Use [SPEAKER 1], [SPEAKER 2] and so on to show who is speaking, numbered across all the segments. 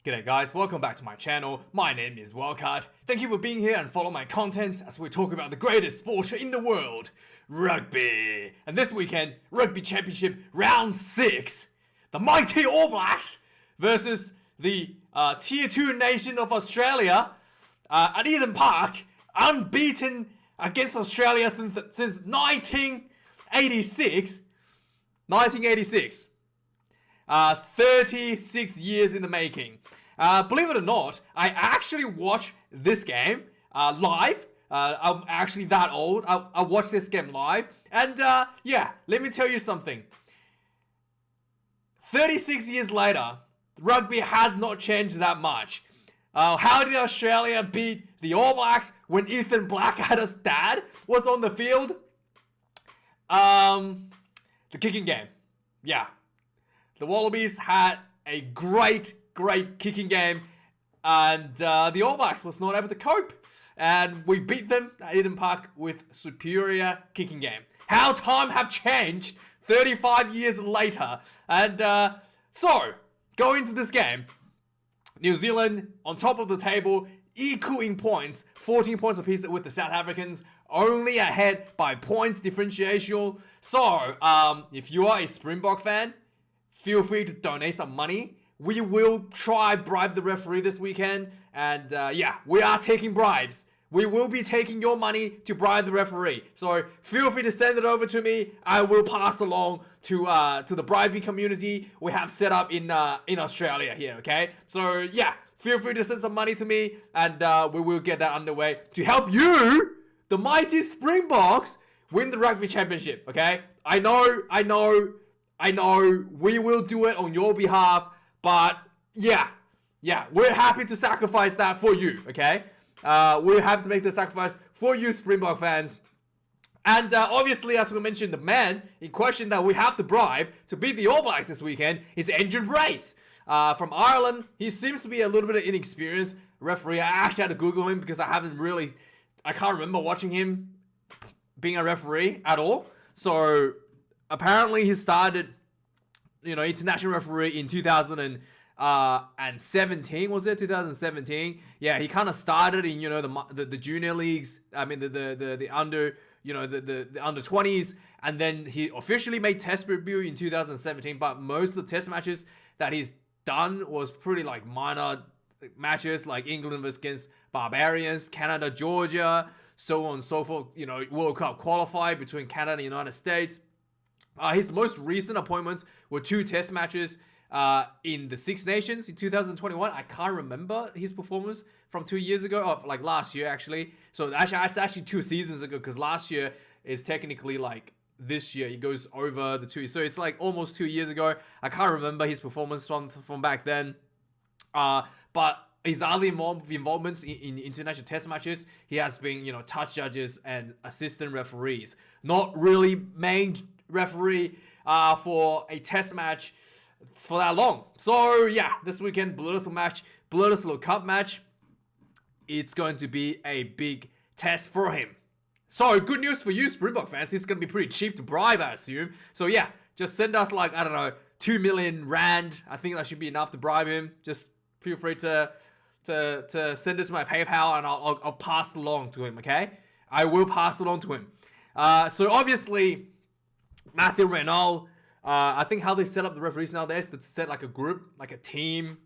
[SPEAKER 1] G'day guys, welcome back to my channel. My name is Wildkard. Thank you for being here and follow my content as we talk about the greatest sport in the world, rugby. And this weekend, Rugby Championship Round 6. The mighty All Blacks versus the Tier 2 nation of Australia at Eden Park, unbeaten against Australia since 1986. 36 years in the making. Believe it or not, I actually watched this game live. I'm actually that old. I watched this game live. And yeah, let me tell you something. 36 years later, rugby has not changed that much. How did Australia beat the All Blacks when Ethan Blackadder's dad was on the field? The kicking game. Yeah. The Wallabies had a great kicking game, and the All Blacks was not able to cope. And we beat them at Eden Park with superior kicking game. How time have changed 35 years later. And so, going into this game, New Zealand on top of the table, equal in points, 14 points apiece with the South Africans, only ahead by points differential. So, if you are a Springbok fan, feel free to donate some money. We will try bribe the referee this weekend. And yeah, we are taking bribes. We will be taking your money to bribe the referee. So feel free to send it over to me. I will pass along to the bribing community we have set up in Australia here, okay? So yeah, feel free to send some money to me, and we will get that underway to help you, the mighty Springboks, win the Rugby Championship, okay? I know, we will do it on your behalf, but yeah, we're happy to sacrifice that for you, okay? We have to make the sacrifice for you, Springbok fans. And obviously, as we mentioned, the man in question that we have to bribe to beat the All Blacks this weekend is Andrew Brace. From Ireland. He seems to be a little bit of inexperienced referee. I actually had to Google him because I can't remember watching him being a referee at all. So apparently he started, international referee in 2017, was it 2017? Yeah, he kind of started in the junior leagues. I mean the under the under 20s, and then he officially made test debut in 2017. But most of the test matches that he's done was pretty minor matches, like England against Barbarians, Canada, Georgia, so on and so forth. World Cup qualified between Canada and the United States. His most recent appointments were 2 test matches in the Six Nations in 2021. I can't remember his performance from 2 years ago, or last year actually. So that's actually 2 seasons ago, because last year is technically this year. It goes over the 2 years. So it's almost 2 years ago. I can't remember his performance from back then. But his other involvements in international test matches, he has been, touch judges and assistant referees. Not really main referee for a test match for that long. So yeah, this weekend, Bledisloe Cup match, it's going to be a big test for him. So good news for you, Springbok fans. It's going to be pretty cheap to bribe, I assume. So yeah, just send us 2 million rand. I think that should be enough to bribe him. Just feel free to send it to my PayPal, and I'll pass it along to him, okay? I will pass it along to him. So obviously, Matthew Reynolds, I think how they set up the referees nowadays, they set a group, a team.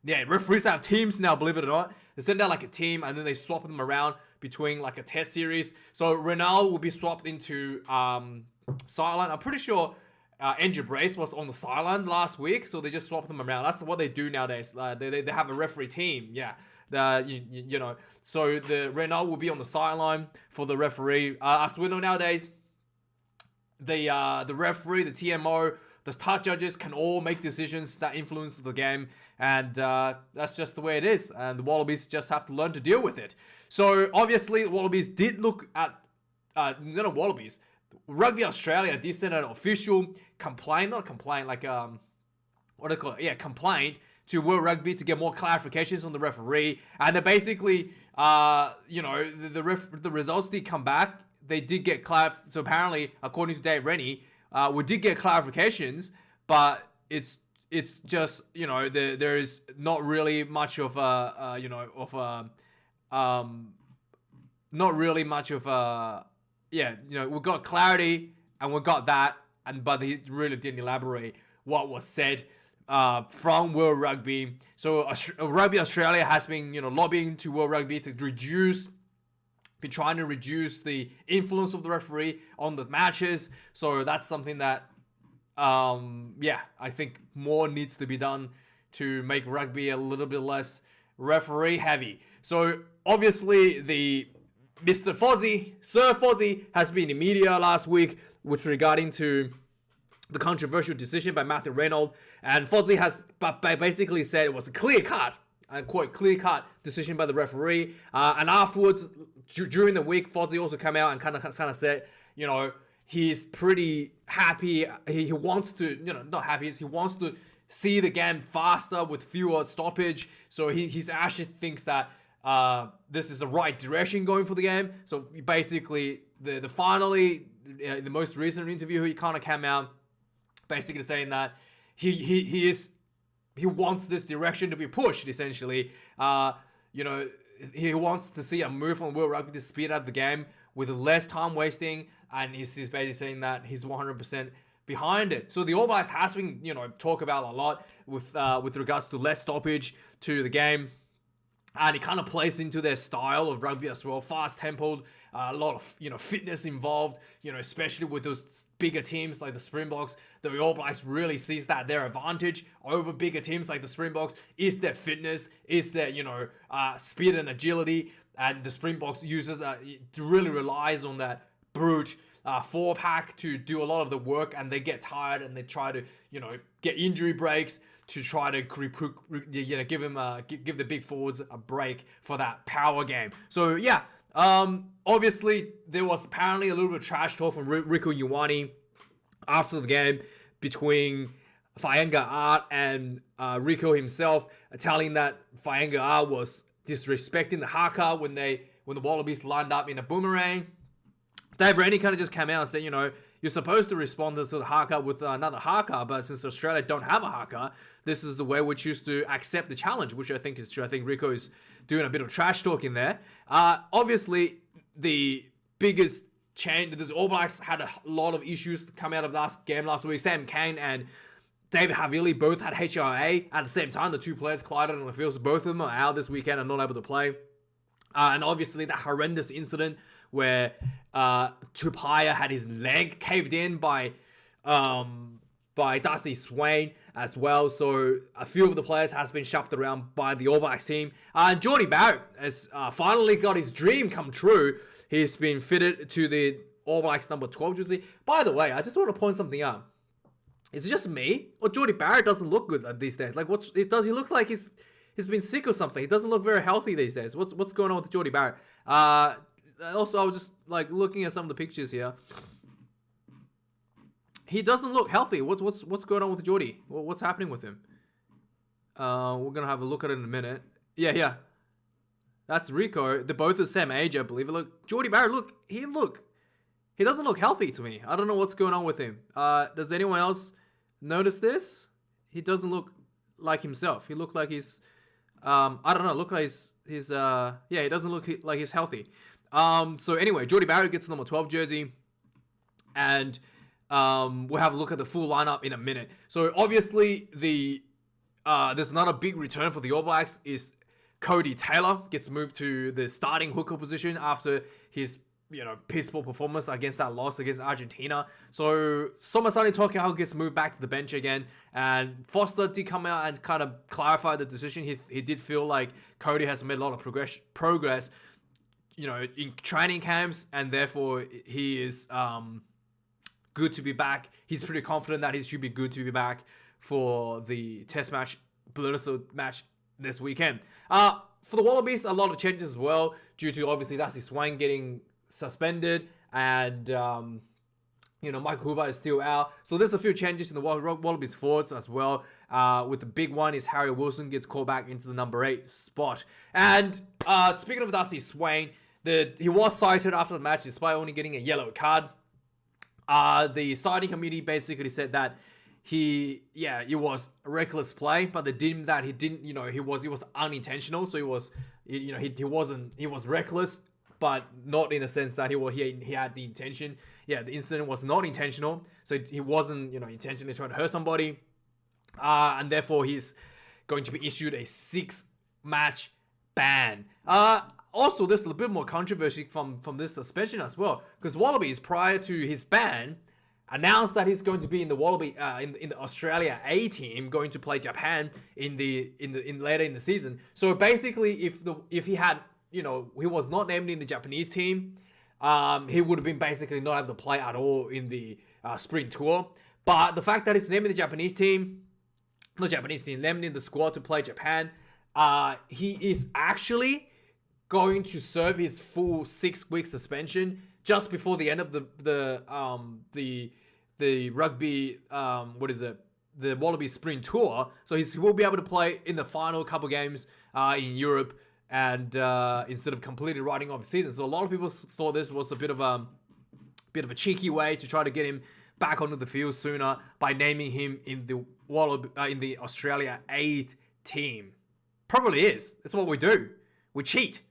[SPEAKER 1] Yeah, referees have teams now, believe it or not. They send out a team, and then they swap them around between a test series. So Reynolds will be swapped into sideline. I'm pretty sure Andrew Brace was on the sideline last week, so they just swap them around. That's what they do nowadays. They have a referee team, yeah. So the Reynolds will be on the sideline for the referee. As we know nowadays, the referee, the TMO, the touch judges can all make decisions that influence the game, and that's just the way it is. And the Wallabies just have to learn to deal with it. So obviously, the Wallabies did look at Wallabies. Rugby Australia did send an official complaint, complaint to World Rugby to get more clarifications on the referee. And they basically, the results did come back. They did get so apparently, according to Dave Rennie, we did get clarifications, but it's it's just, there is not really much of a, not really much of a, we got clarity and we got that, but he really didn't elaborate what was said from World Rugby. So Rugby Australia has been, lobbying to World Rugby to been trying to reduce the influence of the referee on the matches. So that's something that, I think more needs to be done to make rugby a little bit less referee heavy. So obviously Sir Fozzie has been in media last week with regarding to the controversial decision by Matthew Reynolds, and Fozzie has basically said it was a clear-cut, quote, clear-cut decision by the referee. And afterwards, during the week, Fozzie also came out and kind of said, he's pretty happy. He wants to, not happy. He wants to see the game faster with fewer stoppage. So he actually thinks that this is the right direction going for the game. So basically, the most recent interview, he kind of came out basically saying that he wants this direction to be pushed. Essentially, he wants to see a move on World Rugby to speed up the game with less time wasting, and he's basically saying that he's 100% behind it. So the All Blacks has been, talk about a lot with regards to less stoppage to the game, and it kind of plays into their style of rugby as well, fast-tempoed, a lot of fitness involved, especially with those bigger teams like the Springboks. The All Blacks really sees that their advantage over bigger teams like the Springboks is their fitness, is their speed and agility, and the Springboks really relies on that brute 4-pack to do a lot of the work, and they get tired and they try to get injury breaks to try to give the big forwards a break for that power game. So obviously there was apparently a little bit of trash talk from Rieko Ioane after the game between Faenga Art and Rieko himself, telling that Faenga Art was disrespecting the haka when the Wallabies lined up in a boomerang. Dave Rennie kind of just came out and said, you're supposed to respond to the haka with another haka, but since Australia don't have a haka, this is the way we choose to accept the challenge, which I think is true. I think Rieko is doing a bit of trash talk in there. Obviously, the biggest change, the All Blacks had a lot of issues come out of last week. Sam Cane and David Havili both had HIA at the same time. The two players collided on the field, so both of them are out this weekend and not able to play. And obviously, that horrendous incident where Tupaia had his leg caved in by Darcy Swain as well. So a few of the players has been shoved around by the All Blacks team. And Jordie Barrett has finally got his dream come true. He's been fitted to the All Blacks number 12 jersey. By the way, I just want to point something out. Is it just me, or Jordie Barrett doesn't look good these days? Like he looks like he's been sick or something. He doesn't look very healthy these days. What's going on with Jordie Barrett? Also, I was just looking at some of the pictures here. He doesn't look healthy. What's going on with Jordie? What's happening with him? We're gonna have a look at it in a minute. Yeah. That's Rieko. They're both the same age, I believe. Look, Jordie Barrett. He doesn't look healthy to me. I don't know what's going on with him. Does anyone else notice this? He doesn't look like himself. He looked like he's I don't know. Look like he doesn't look like he's healthy. So anyway, Jordie Barrett gets the number 12 jersey, and we'll have a look at the full lineup in a minute. So obviously there's not a big return for the All Blacks. Is Cody Taylor gets moved to the starting hooker position after his peaceful performance against that loss against Argentina. So Somasani Tokiao gets moved back to the bench again, and Foster did come out and kind of clarify the decision. He did feel like Cody has made a lot of progress in training camps, and therefore he is good to be back. He's pretty confident that he should be good to be back for the test match, Bledisloe match this weekend. For the Wallabies, a lot of changes as well, due to obviously Darcy Swain getting suspended, and Michael Huber is still out. So there's a few changes in the Wallabies forwards as well. With the big one is Harry Wilson gets called back into the number 8 spot. And speaking of Darcy Swain, he was cited after the match despite only getting a yellow card. The citing committee basically said that it was a reckless play, but they deemed that he didn't, it was unintentional. So he was reckless, but not in a sense that he had the intention. Yeah, the incident was not intentional, so he wasn't, intentionally trying to hurt somebody, and therefore he's going to be issued a 6-match ban. Also, there's a little bit more controversy from this suspension as well, because Wallabies, prior to his ban, announced that he's going to be in the Wallaby in the Australia A team, going to play Japan in later in the season. So basically, if he had, he was not named in the Japanese team, he would have been basically not able to play at all in the sprint tour. But the fact that he's named in the Japanese team, named in the squad to play Japan, he is actually going to serve his full 6-week suspension just before the end of the rugby, the Wallaby Spring Tour. So he will be able to play in the final couple games in Europe, and instead of completely writing off the season. So a lot of people thought this was a bit of a cheeky way to try to get him back onto the field sooner by naming him in the Australia A team. Probably is. That's what we do. We cheat.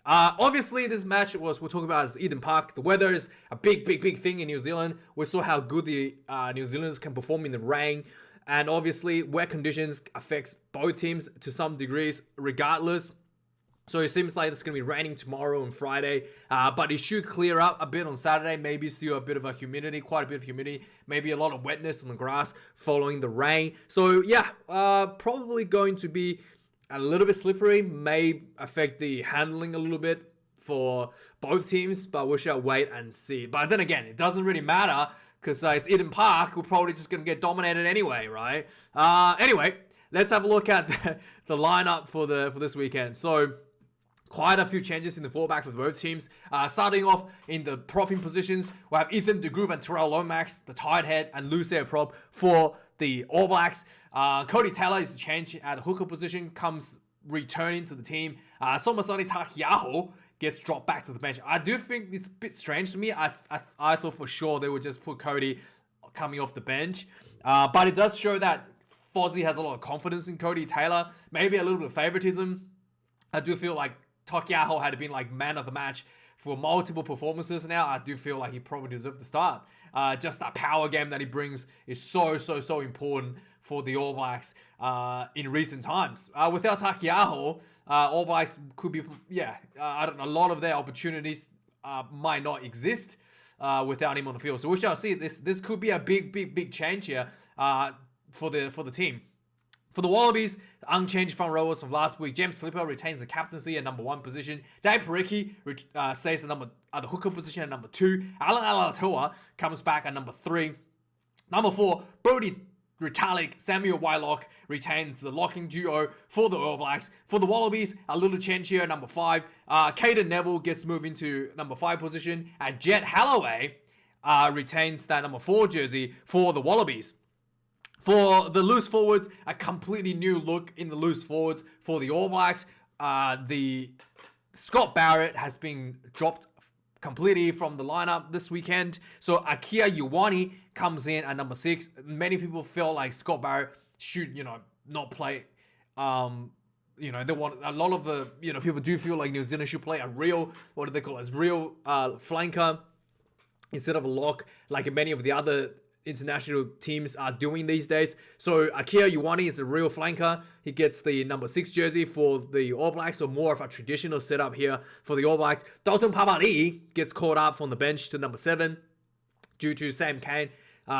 [SPEAKER 1] Obviously, this match we're talking about is Eden Park. The weather is a big thing in New Zealand. We saw how good the New Zealanders can perform in the rain. And obviously, wet conditions affects both teams to some degrees, regardless. So it seems like it's going to be raining tomorrow and Friday. But it should clear up a bit on Saturday. Maybe still a bit of quite a bit of humidity. Maybe a lot of wetness on the grass following the rain. So yeah, probably going to be a little bit slippery, may affect the handling a little bit for both teams, but we shall wait and see. But then again, it doesn't really matter because it's Eden Park. We're probably just going to get dominated anyway, right? Anyway, let's have a look at the lineup for this weekend. So quite a few changes in the fullback for both teams. Starting off in the propping positions, we have Ethan de Groot and Terrell Lomax, the tight head and loose air prop for the All Blacks. Cody Taylor is changed at the hooker position, comes returning to the team. Somasoni Takiaho gets dropped back to the bench. I do think it's a bit strange to me. I thought for sure they would just put Cody coming off the bench. But it does show that Fozzie has a lot of confidence in Cody Taylor. Maybe a little bit of favoritism. I do feel like Takiaho had been like man of the match for multiple performances now. I do feel like he probably deserved the start. Just that power game that he brings is so important for the All Blacks in recent times. Without Takiaho, All Blacks could be, I don't know, a lot of their opportunities might not exist without him on the field. So we shall see. This could be a big change here for the team. For the Wallabies, unchanged front rowers from last week. James Slipper retains the captaincy at number 1 position. Dave Pariki stays at the hooker position at number 2. Alan Alatoa comes back at number 3. Number 4, Brody Retallick, Samuel Whitelock retains the locking duo for the All Blacks. For the Wallabies, a little change here at number 5. Caden Neville gets moved into number 5 position, and Jet Halloway retains that number 4 jersey for the Wallabies. For the loose forwards, a completely new look in the loose forwards for the All Blacks. The Scott Barrett has been dropped completely from the lineup this weekend. So Akia Ioane comes in at number 6. Many people feel like Scott Barrett should, not play. They want a lot of the, people do feel like New Zealand should play a real, real flanker instead of a lock, like many of the other international teams are doing these days. So Akia Ioane is a real flanker. He gets the number 6 jersey for the All Blacks, so more of a traditional setup here for the All Blacks. Dalton Papali'i gets called up from the bench to number 7 due to Sam Cane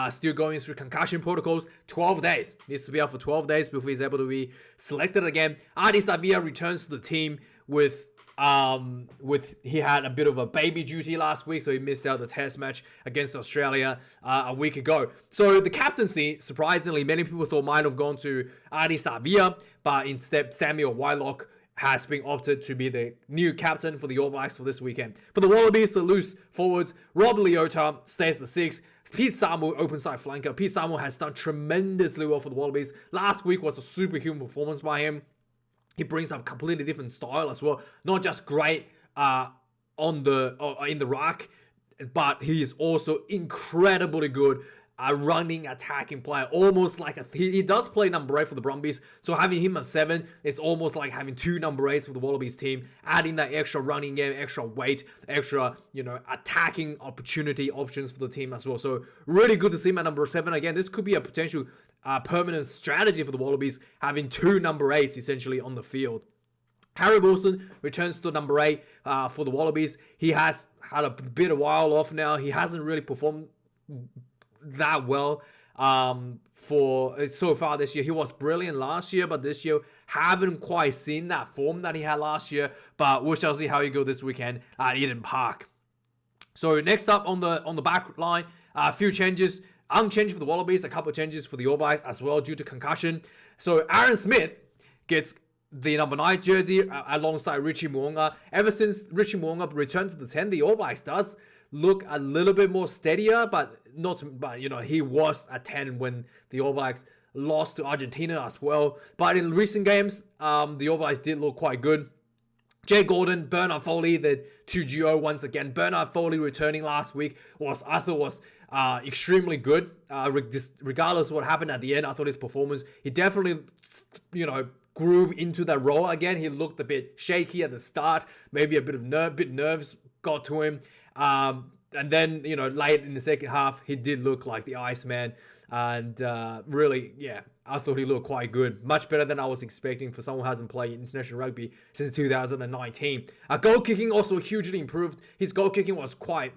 [SPEAKER 1] still going through concussion protocols. 12 days. Needs to be out for 12 days before he's able to be selected again. Adi Savia returns to the team with he had a bit of a baby duty last week, so he missed out the test match against Australia a week ago. So the captaincy, surprisingly, many people thought might have gone to Adi Savia, but instead Samuel Whitelock has been opted to be the new captain for the All Blacks for this weekend. For the Wallabies, the loose forwards, Rob Leota stays the 6. Pete Samuel, open side flanker. Pete Samuel has done tremendously well for the Wallabies. Last week was a superhuman performance by him. He brings up a completely different style as well. Not just great in the ruck, but he is also incredibly good a running, attacking player, almost like he does play number 8 for the Brumbies, so having him at 7, it's almost like having 2 number 8s for the Wallabies team, adding that extra running game, extra weight, extra, attacking options for the team as well. So really good to see him at number 7. Again, this could be a potential permanent strategy for the Wallabies, having 2 number 8s essentially on the field. Harry Wilson returns to number 8 for the Wallabies. He has had a bit of while off now. He hasn't really performed that well for so far this year. He was brilliant last year, but this year haven't quite seen that form that he had last year. But we shall see how he go this weekend at Eden Park. So next up on the back line, a few changes. Unchanged for the Wallabies, a couple of changes for the All Blacks as well due to concussion. So Aaron Smith gets the number 9 jersey alongside Richie Mo'unga. Ever since Richie Mo'unga returned to the 10, the All Blacks does look a little bit more steadier, but he was a 10 when the All Blacks lost to Argentina as well. But in recent games, the All Blacks did look quite good. Jay Gordon, Bernard Foley, the 2 duo once again. Bernard Foley returning last week was extremely good. Regardless of what happened at the end, I thought his performance, he definitely, grew into that role again. He looked a bit shaky at the start, maybe a bit of nerves got to him. And then, late in the second half, he did look like the Iceman. And really, I thought he looked quite good. Much better than I was expecting for someone who hasn't played international rugby since 2019. Goal kicking also hugely improved. His goal kicking was quite,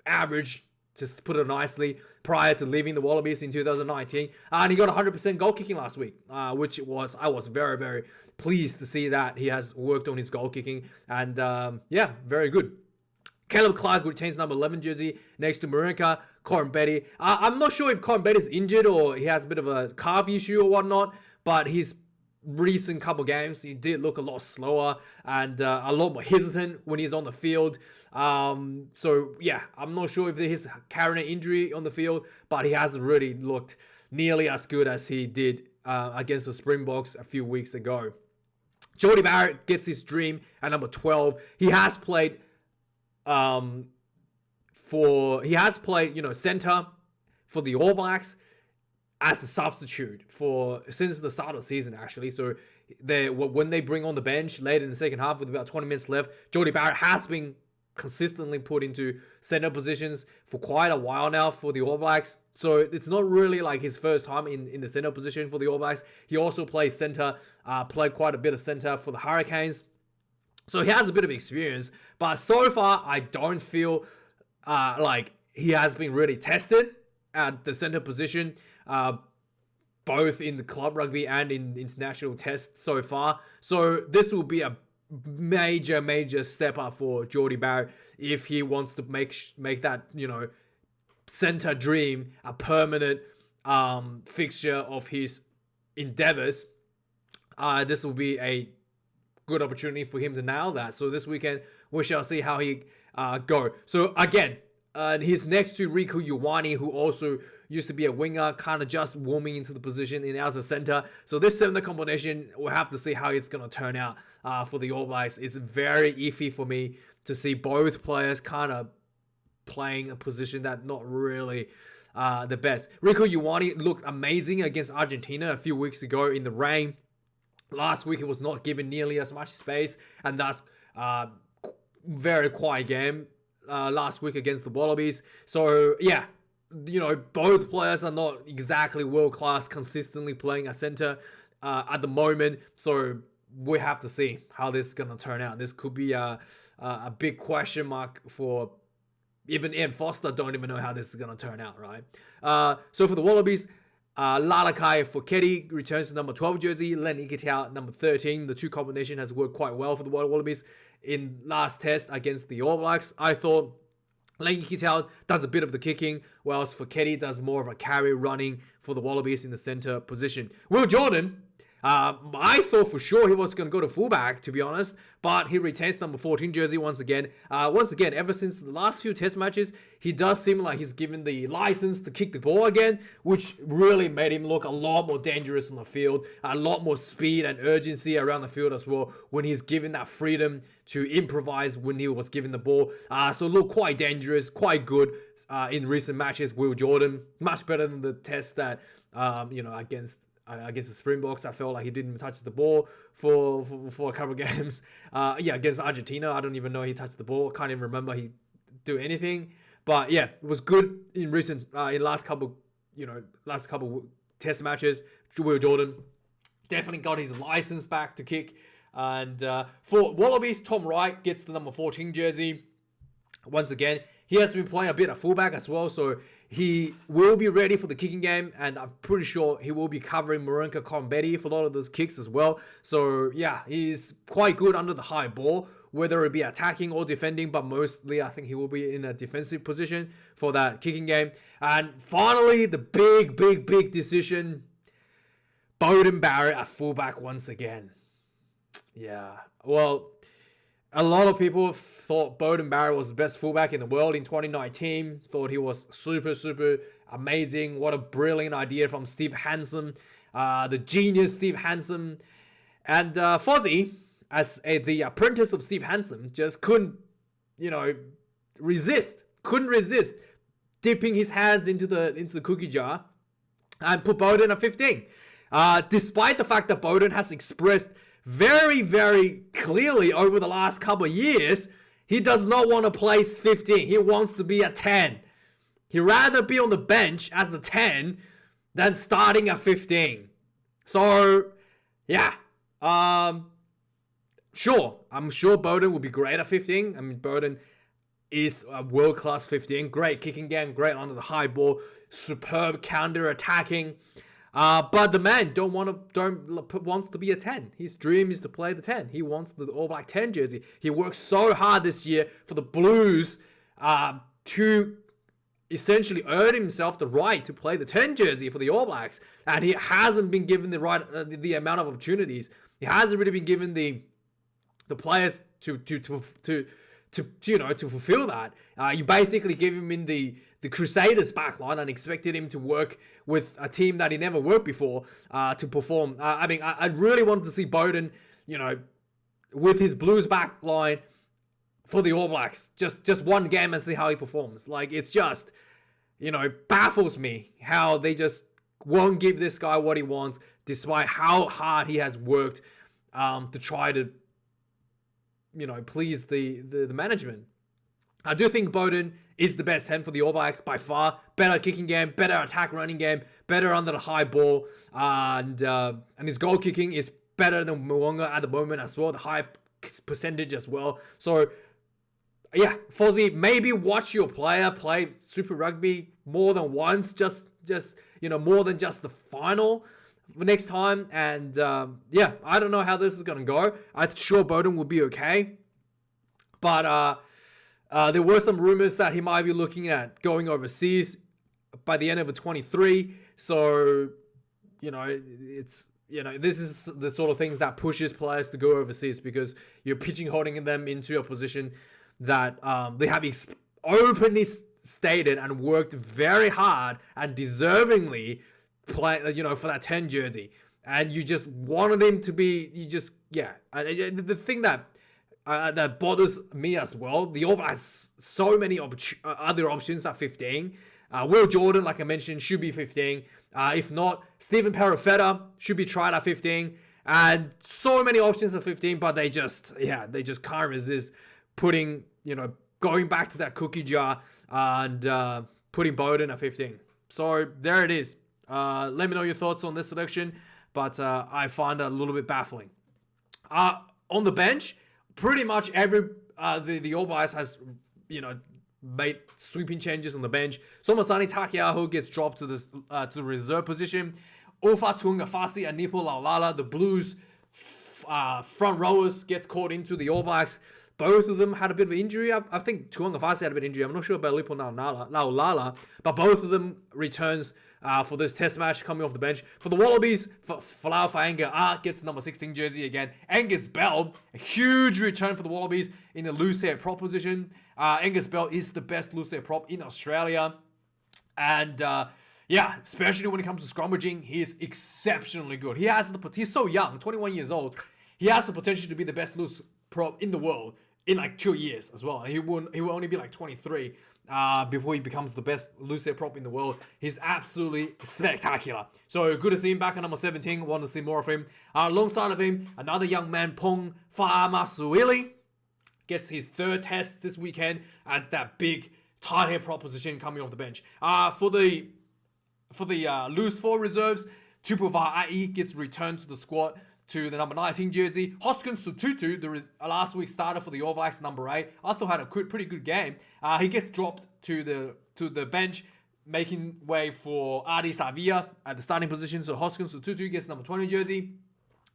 [SPEAKER 1] average, just to put it nicely, prior to leaving the Wallabies in 2019. And he got 100% goal kicking last week, I was very, very pleased to see that he has worked on his goal kicking. And very good. Caleb Clark retains number 11 jersey next to Marika. Corin Betty. I'm not sure if Corin Betty's injured or he has a bit of a calf issue or whatnot, but his recent couple games, he did look a lot slower and a lot more hesitant when he's on the field. I'm not sure if he's carrying an injury on the field, but he hasn't really looked nearly as good as he did against the Springboks a few weeks ago. Jordie Barrett gets his dream at number 12. He has played center for the All Blacks as a substitute since the start of the season, actually. So when they bring on the bench late in the second half with about 20 minutes left, Jordie Barrett has been consistently put into center positions for quite a while now for the All Blacks. So it's not really like his first time in the center position for the All Blacks. He also plays center, played quite a bit of center for the Hurricanes. So he has a bit of experience, but so far I don't feel like he has been really tested at the center position, both in the club rugby and in international tests so far. So this will be a major step up for Jordie Barrett if he wants to make that center dream a permanent fixture of his endeavors. This will be a good opportunity for him to nail that. So this weekend, we shall see how he go. So again, he's next to Riku Ioane, who also used to be a winger, kind of just warming into the position as a center. So this center combination, we'll have to see how it's going to turn out for the All Blacks. It's very iffy for me to see both players kind of playing a position that not really the best. Riku Ioane looked amazing against Argentina a few weeks ago in the rain. Last week, it was not given nearly as much space, and that's very quiet game last week against the Wallabies. So, both players are not exactly world-class, consistently playing a center at the moment. So, we have to see how this is going to turn out. This could be a big question mark for even Ian Foster. Don't even know how this is going to turn out, right? So, for the Wallabies, Lalakai Foketi returns to number 12 jersey. Len Ikitau number 13. The two combination has worked quite well for the Wallabies in last test against the All Blacks. I thought Len Ikitau does a bit of the kicking, whilst Foketi does more of a carry running for the Wallabies in the center position. Will Jordan I thought for sure he was going to go to fullback, to be honest, but he retains number 14 jersey once again. Ever since the last few test matches, he does seem like he's given the license to kick the ball again, which really made him look a lot more dangerous on the field, a lot more speed and urgency around the field as well when he's given that freedom to improvise when he was given the ball. So look quite dangerous, quite good in recent matches. Will Jordan, much better than the test that, against the Springboks. I felt like he didn't touch the ball for a couple of games. Against Argentina, I don't even know he touched the ball. Can't even remember he do anything. But yeah, it was good in last couple test matches. Will Jordan definitely got his license back to kick. And for Wallabies, Tom Wright gets the number 14 jersey. Once again, he has been playing a bit of fullback as well, so he will be ready for the kicking game, and I'm pretty sure he will be covering Marinka Kombetti for a lot of those kicks as well. So yeah, he's quite good under the high ball, whether it be attacking or defending, but mostly I think he will be in a defensive position for that kicking game. And finally, the big decision, Beauden Barrett at fullback once again. Yeah, well, a lot of people thought Beauden Barrett was the best fullback in the world in 2019. Thought he was super amazing. What a brilliant idea from Steve Hansen, the genius Steve Hansen. And Fozzie, as the apprentice of Steve Hansen, just couldn't resist dipping his hands into the cookie jar and put Beauden at 15. Despite the fact that Beauden has expressed very clearly over the last couple of years, he does not want to place 15. He wants to be a 10. He'd rather be on the bench as the 10 than starting at 15. So, yeah. Sure. I'm sure Beauden will be great at 15. I mean, Beauden is a world-class 15. Great kicking game, great under the high ball, superb counter-attacking. But the man wants to be a 10. His dream is to play the 10. He wants the All Black 10 jersey. He worked so hard this year for the Blues to essentially earn himself the right to play the 10 jersey for the All Blacks, and he hasn't been given the amount of opportunities. He hasn't really been given the players to fulfill that. You basically give him in the Crusaders backline and expected him to work with a team that he never worked before to perform. I really wanted to see Beauden, with his Blues backline for the All Blacks. Just one game and see how he performs. Like, it's just, baffles me how they just won't give this guy what he wants, despite how hard he has worked to try to, please the management. I do think Beauden is the best 10 for the All Blacks by far. Better kicking game, better attack running game, better under the high ball, and his goal kicking is better than Mwanga at the moment as well, the high percentage as well. So, yeah, Fozzie, maybe watch your player play Super Rugby more than once, just more than just the final next time. And I don't know how this is going to go. I'm sure Beauden will be okay. But there were some rumors that he might be looking at going overseas by the end of 23. So, this is the sort of things that pushes players to go overseas, because you're pigeonholing them into a position that they have openly stated and worked very hard and deservingly play, for that 10 jersey. And you just wanted him to be, the thing that bothers me as well, the All Blacks has so many other options at 15. Will Jordan, like I mentioned, should be 15. If not, Stephen Perifetta should be tried at 15. And so many options at 15, but they just can't resist putting, going back to that cookie jar and putting Beauden at 15. So there it is. Let me know your thoughts on this selection, but I find it a little bit baffling. On the bench, pretty much every the All Blacks has made sweeping changes on the bench. Somasani Takiaho gets dropped to the reserve position. Ofa Tuangafasi and Nipo Laulala, the Blues front rowers, gets caught into the All Blacks. Both of them had a bit of injury. I think Tuangafasi had a bit of injury. I'm not sure about Lipo Laulala, but both of them returns for this test match coming off the bench. For the Wallabies, Falau Faenga gets number 16 jersey again. Angus Bell, a huge return for the Wallabies in the loose air prop position. Angus Bell is the best loose air prop in Australia. And yeah, especially when it comes to scrummaging, he is exceptionally good. He's so young, 21 years old. He has the potential to be the best loose prop in the world in like 2 years as well. And he will only be like 23 before he becomes the best loose air prop in the world. He's absolutely spectacular. So good to see him back at number 17. Want to see more of him. Alongside of him, another young man, Pong Faamasuili, gets his third test this weekend at that big tight head prop position coming off the bench. For the loose four reserves, Tupuva'ai gets returned to the squad to the number 19 jersey. Hoskins Sututu, the last week's starter for the All Blacks, number 8, I thought had a pretty good game. He gets dropped to the bench, making way for Adi Savia at the starting position. So Hoskins Sututu gets number 20 jersey.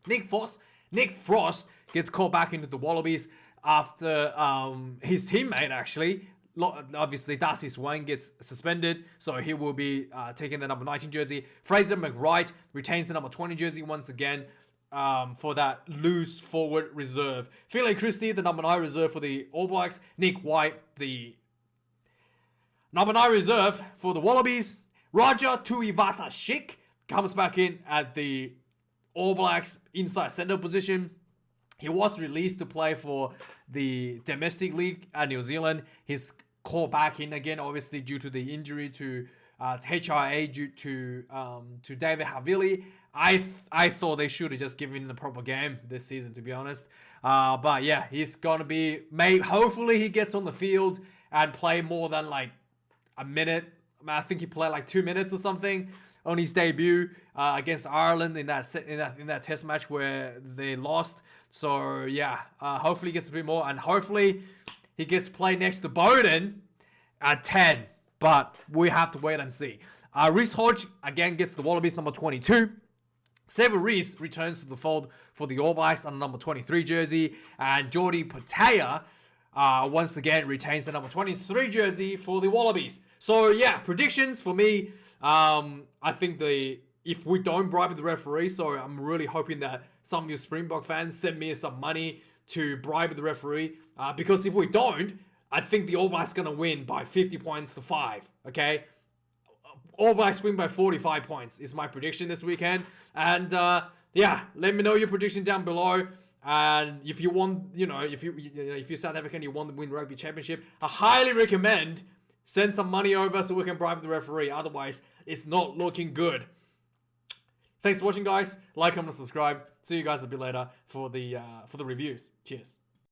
[SPEAKER 1] Nick Frost gets called back into the Wallabies after his teammate actually. Obviously, Darcy Swain gets suspended, so he will be taking the number 19 jersey. Fraser McWright retains the number 20 jersey once again for that loose forward reserve. Philae Christie, the number 9 reserve for the All Blacks. Nick White, the number 9 reserve for the Wallabies. Raja Tuivasa-Sheck comes back in at the All Blacks inside centre position. He was released to play for the domestic league at New Zealand. He's called back in again, obviously due to the injury to HIA due to David Havili. I thought they should have just given him the proper game this season, to be honest. But yeah, he's gonna be hopefully he gets on the field and play more than like a minute. I think he played like 2 minutes or something on his debut against Ireland in that test match where they lost. So yeah, hopefully he gets a bit more, and hopefully he gets to play next to Bowden at 10. But we have to wait and see. Reece Hodge again gets the Wallabies number 22. Sever Reece returns to the fold for the All Blacks on the number 23 jersey, and Jordi Patea once again retains the number 23 jersey for the Wallabies. So yeah, predictions for me. I think if we don't bribe the referee, so I'm really hoping that some of you Springbok fans send me some money to bribe the referee, because if we don't, I think the All Blacks going to win by 50 points to 5, okay? All Blacks win by 45 points is my prediction this weekend. And yeah, let me know your prediction down below. And if you want, if you're South African, you want to win Rugby Championship, I highly recommend send some money over so we can bribe the referee. Otherwise, it's not looking good. Thanks for watching, guys. Like, comment, subscribe. See you guys a bit later for the reviews. Cheers.